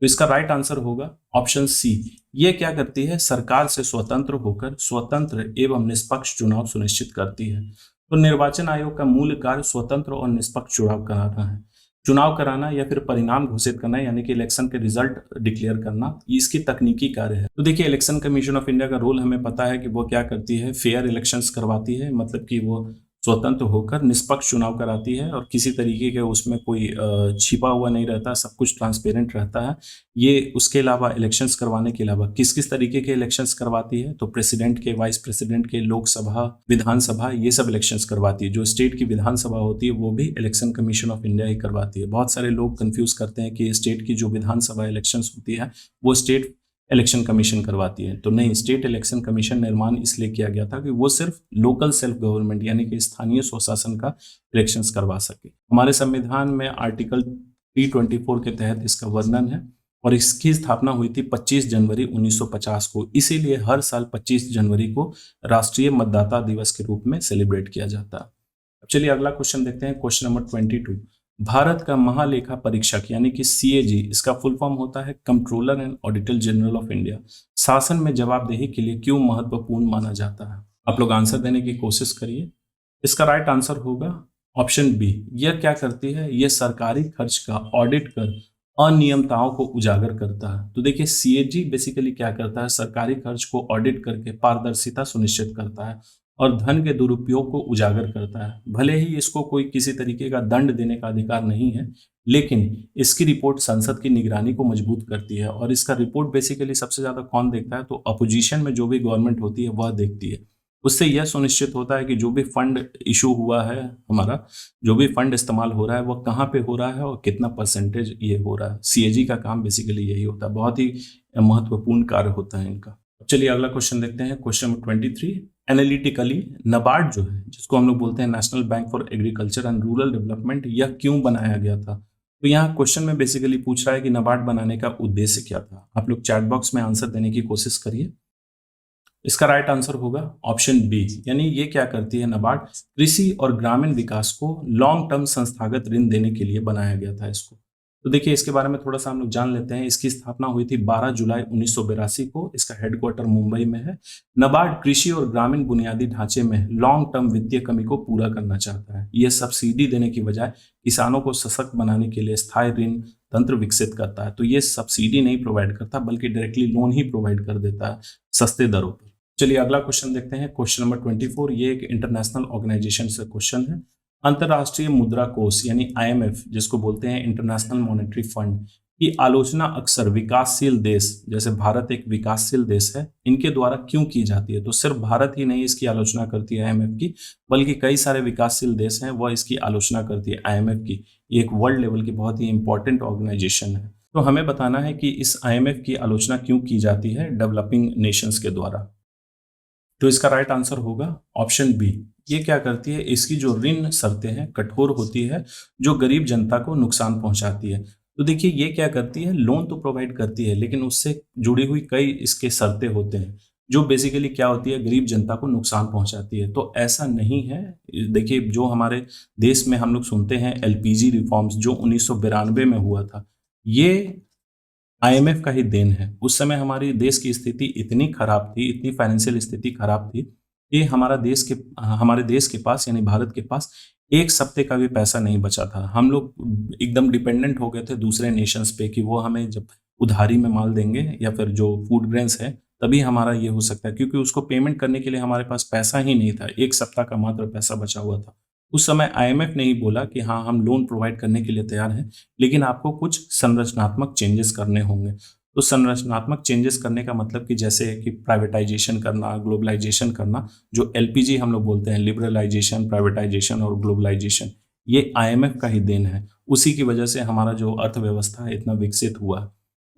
तो इसका राइट आंसर होगा ऑप्शन सी। ये क्या करती है, सरकार से स्वतंत्र होकर स्वतंत्र एवं निष्पक्ष चुनाव सुनिश्चित करती है। तो निर्वाचन आयोग का मूल कार्य स्वतंत्र और निष्पक्ष चुनाव कराना है। चुनाव कराना या फिर परिणाम घोषित करना यानी कि इलेक्शन के रिजल्ट डिक्लेयर करना, ये इसकी तकनीकी कार्य है। तो देखिए, इलेक्शन कमीशन ऑफ इंडिया का रोल हमें पता है कि वो क्या करती है, फेयर इलेक्शंस करवाती है, मतलब कि वो स्वतंत्र होकर निष्पक्ष चुनाव कराती है और किसी तरीके के उसमें कोई छिपा हुआ नहीं रहता, सब कुछ ट्रांसपेरेंट रहता है। ये उसके अलावा इलेक्शंस करवाने के अलावा किस किस तरीके के इलेक्शंस करवाती है, तो प्रेसिडेंट के, वाइस प्रेसिडेंट के, लोकसभा, विधानसभा, ये सब इलेक्शंस करवाती है। जो स्टेट की विधानसभा होती है वो भी इलेक्शन कमीशन ऑफ इंडिया ही करवाती है। बहुत सारे लोग कंफ्यूज करते हैं कि स्टेट की जो विधानसभा इलेक्शंस होती है वो स्टेट इलेक्शन कमीशन करवाती है, तो नहीं, स्टेट इलेक्शन कमीशन निर्माण इसलिए किया गया था कि वो सिर्फ लोकल सेल्फ गवर्नमेंट यानी कि स्थानीय स्वशासन का इलेक्शंस करवा सके। हमारे संविधान में आर्टिकल 324 के तहत इसका वर्णन है और इसकी स्थापना हुई थी 25 जनवरी 1950 को। इसीलिए हर साल 25 जनवरी को राष्ट्रीय मतदाता दिवस के रूप में सेलिब्रेट किया जाता है। अब चलिए अगला क्वेश्चन देखते हैं, क्वेश्चन नंबर 22। भारत का महालेखा परीक्षक यानी कि सीएजी, इसका फुल फॉर्म होता है controller and auditor general of India, शासन में जवाबदेही के लिए क्यों महत्वपूर्ण माना जाता है? आप लोग आंसर देने की कोशिश करिए। इसका राइट आंसर होगा ऑप्शन बी। यह क्या करती है? यह सरकारी खर्च का ऑडिट कर अनियमितताओं को उजागर करता है। तो देखिए, सीएजी बेसिकली क्या करता है, सरकारी खर्च को ऑडिट करके पारदर्शिता सुनिश्चित करता है और धन के दुरुपयोग को उजागर करता है। भले ही इसको कोई किसी तरीके का दंड देने का अधिकार नहीं है, लेकिन इसकी रिपोर्ट संसद की निगरानी को मजबूत करती है और इसका रिपोर्ट बेसिकली सबसे ज्यादा कौन देखता है, तो अपोजिशन में जो भी गवर्नमेंट होती है वह देखती है। उससे यह सुनिश्चित होता है कि जो भी फंड इशू हुआ है, हमारा जो भी फंड इस्तेमाल हो रहा है वह कहाँ पे हो रहा है और कितना परसेंटेज ये हो रहा है। सीएजी का काम बेसिकली यही होता है, बहुत ही महत्वपूर्ण कार्य होता है इनका। चलिए अगला क्वेश्चन देखते हैं, क्वेश्चन नंबर 23। एनालिटिकली नाबार्ड जो है, जिसको हम लोग बोलते हैं national bank for agriculture and rural development, यह क्यों बनाया गया था? तो यहाँ क्वेश्चन में बेसिकली पूछ रहा है कि नाबार्ड बनाने का उद्देश्य क्या था। आप लोग चैट बॉक्स में आंसर देने की कोशिश करिए। इसका राइट आंसर होगा ऑप्शन बी, यानी ये क्या करती है, नाबार्ड कृषि और ग्रामीण विकास को लॉन्ग टर्म संस्थागत ऋण देने के लिए बनाया गया था इसको। तो देखिए, इसके बारे में थोड़ा सा हम लोग जान लेते हैं। इसकी स्थापना हुई थी 12 जुलाई 1982 को। इसका हेडक्वार्टर मुंबई में है। नाबार्ड कृषि और ग्रामीण बुनियादी ढांचे में लॉन्ग टर्म वित्तीय कमी को पूरा करना चाहता है। यह सब्सिडी देने की बजाय किसानों को सशक्त बनाने के लिए स्थायी ऋण तंत्र विकसित करता है। तो ये सब्सिडी नहीं प्रोवाइड करता, बल्कि डायरेक्टली लोन ही प्रोवाइड कर देता है सस्ते दरों पर। चलिए अगला क्वेश्चन देखते हैं, क्वेश्चन नंबर 24। ये एक इंटरनेशनल ऑर्गेनाइजेशन से क्वेश्चन है। अंतर्राष्ट्रीय मुद्रा कोष यानी आईएमएफ, जिसको बोलते हैं इंटरनेशनल मॉनेटरी फंड, की आलोचना अक्सर विकासशील देश, जैसे भारत एक विकासशील देश है, इनके द्वारा क्यों की जाती है? तो सिर्फ भारत ही नहीं इसकी आलोचना करती है आईएमएफ की, बल्कि कई सारे विकासशील देश हैं वह इसकी आलोचना करती है आईएमएफ की। ये एक वर्ल्ड लेवल की बहुत ही इंपॉर्टेंट ऑर्गेनाइजेशन है। तो हमें बताना है कि इस आईएमएफ की आलोचना क्यों की जाती है डेवलपिंग नेशंस के द्वारा। तो इसका राइट आंसर होगा ऑप्शन बी। ये क्या करती है, इसकी जो ऋण शर्तें हैं कठोर होती है, जो गरीब जनता को नुकसान पहुंचाती है। तो देखिए, ये क्या करती है, लोन तो प्रोवाइड करती है, लेकिन उससे जुड़ी हुई कई इसके शर्तें होते हैं जो बेसिकली क्या होती है, गरीब जनता को नुकसान पहुंचाती है। तो ऐसा नहीं है। देखिए, जो हमारे देश में हम लोग सुनते हैं एलपीजी रिफॉर्म्स जो 1992 में हुआ था, ये आईएमएफ का ही देन है। उस समय हमारी देश की स्थिति इतनी खराब थी, इतनी फाइनेंशियल स्थिति खराब थी कि हमारे देश के पास यानी भारत के पास एक सप्ते का भी पैसा नहीं बचा था। हम लोग एकदम डिपेंडेंट हो गए थे दूसरे नेशंस पे कि वो हमें जब उधारी में माल देंगे या फिर जो फूड ग्रेन्स है तभी हमारा ये हो सकता है, क्योंकि उसको पेमेंट करने के लिए हमारे पास पैसा ही नहीं था। एक सप्ताह का मात्र पैसा बचा हुआ था। उस समय आईएमएफ ने ही बोला कि हाँ, हम लोन प्रोवाइड करने के लिए तैयार हैं, लेकिन आपको कुछ संरचनात्मक चेंजेस करने होंगे। तो संरचनात्मक चेंजेस करने का मतलब कि जैसे कि प्राइवेटाइजेशन करना, ग्लोबलाइजेशन करना, जो एलपीजी हम लोग बोलते हैं, लिबरलाइजेशन, प्राइवेटाइजेशन और ग्लोबलाइजेशन, ये आईएमएफ का ही देन है। उसी की वजह से हमारा जो अर्थव्यवस्था है इतना विकसित हुआ।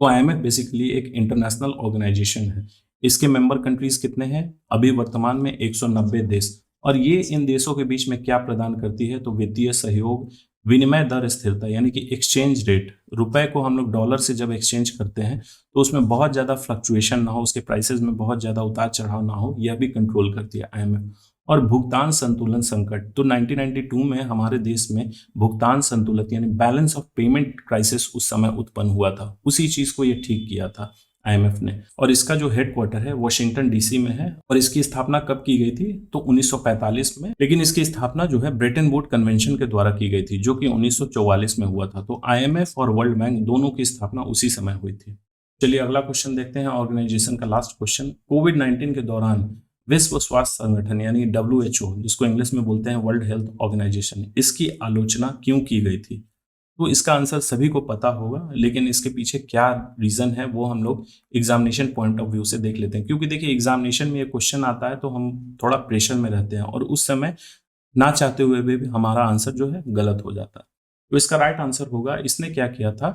तो आईएमएफ बेसिकली एक इंटरनेशनल ऑर्गेनाइजेशन है। इसके मेंबर कंट्रीज कितने हैं? अभी वर्तमान में 190 देश। और ये इन देशों के बीच में क्या प्रदान करती है? तो वित्तीय सहयोग, विनिमय दर स्थिरता यानी कि एक्सचेंज रेट, रुपए को हम लोग डॉलर से जब एक्सचेंज करते हैं तो उसमें बहुत ज़्यादा फ्लक्चुएशन ना हो, उसके प्राइसेस में बहुत ज़्यादा उतार चढ़ाव ना हो, यह भी कंट्रोल करती है आईएमएफ। और भुगतान संतुलन संकट, तो 1992 में हमारे देश में भुगतान संतुलन यानी बैलेंस ऑफ पेमेंट क्राइसिस उस समय उत्पन्न हुआ था। उसी चीज़ को ये ठीक किया था। IMF ने। और इसका जो हेडक्वार्टर है वॉशिंगटन DC में है। और इसकी स्थापना कब की गई थी? तो 1945 में। लेकिन इसकी स्थापना जो है ब्रेटन वुड कन्वेंशन के द्वारा की गई थी, जो कि 1944 में हुआ था। तो IMF और वर्ल्ड बैंक दोनों की स्थापना उसी समय हुई थी। चलिए अगला क्वेश्चन देखते हैं, ऑर्गेनाइजेशन का लास्ट क्वेश्चन। कोविड-19 के दौरान विश्व स्वास्थ्य संगठन यानी WHO, जिसको इंग्लिश में बोलते हैं वर्ल्ड हेल्थ ऑर्गेनाइजेशन, इसकी आलोचना क्यों की गई थी? तो इसका आंसर सभी को पता होगा, लेकिन इसके पीछे क्या रीजन है वो हम लोग एग्जामिनेशन पॉइंट ऑफ व्यू से देख लेते हैं। क्योंकि देखिए एग्जामिनेशन में ये क्वेश्चन आता है तो हम थोड़ा प्रेशर में रहते हैं और उस समय ना चाहते हुए भी हमारा आंसर जो है गलत हो जाता है। तो इसका राइट आंसर होगा, इसने क्या किया था,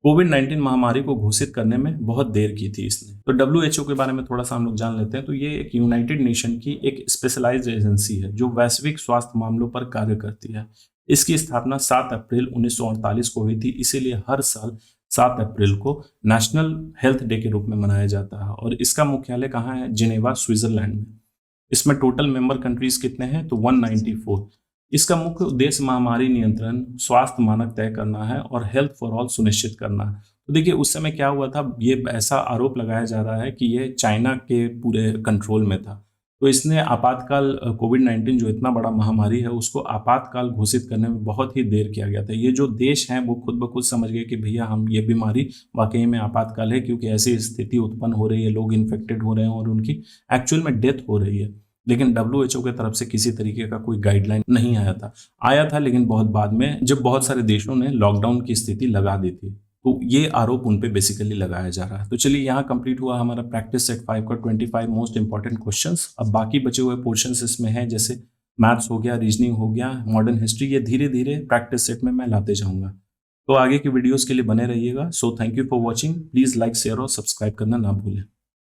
कोविड-19 महामारी को घोषित करने में बहुत देर की थी इसने। तो WHO के बारे में थोड़ा सा हम लोग जान लेते हैं। तो ये एक यूनाइटेड नेशन की एक स्पेशलाइज्ड एजेंसी है जो वैश्विक स्वास्थ्य मामलों पर कार्य करती है। इसकी स्थापना 7 अप्रैल 1948 को हुई थी, इसीलिए हर साल 7 अप्रैल को नेशनल हेल्थ डे के रूप में मनाया जाता है। और इसका मुख्यालय कहाँ है? जिनेवा, स्विट्जरलैंड में। इसमें टोटल मेंबर कंट्रीज कितने हैं? तो 194। इसका मुख्य उद्देश्य महामारी नियंत्रण, स्वास्थ्य मानक तय करना है और हेल्थ फॉर ऑल सुनिश्चित करना है। तो देखिए उस समय क्या हुआ था, ये ऐसा आरोप लगाया जा रहा है कि ये चाइना के पूरे कंट्रोल में था। तो इसने आपातकाल कोविड-19 जो इतना बड़ा महामारी है उसको आपातकाल घोषित करने में बहुत ही देर किया गया था। ये जो देश हैं वो खुद ब खुद समझ गए कि भैया हम ये बीमारी वाकई में आपातकाल है, क्योंकि ऐसी स्थिति उत्पन्न हो रही है, लोग इन्फेक्टेड हो रहे हैं और उनकी एक्चुअल में डेथ हो रही है। लेकिन WHO की तरफ से किसी तरीके का कोई गाइडलाइन नहीं आया था, लेकिन बहुत बाद में जब बहुत सारे देशों ने लॉकडाउन की स्थिति लगा दी थी, तो ये आरोप उन पे बेसिकली लगाया जा रहा है। तो चलिए यहाँ कंप्लीट हुआ हमारा प्रैक्टिस सेट 5 का 25 मोस्ट इंपॉर्टेंट क्वेश्चंस। अब बाकी बचे हुए पोर्शंस इसमें हैं, जैसे मैथ्स हो गया, रीजनिंग हो गया, मॉडर्न हिस्ट्री, ये धीरे धीरे प्रैक्टिस सेट में मैं लाते जाऊंगा। तो आगे की वीडियोस के लिए बने रहिएगा। So thank you for watching. Please like, share और सब्सक्राइब करना ना भूलें।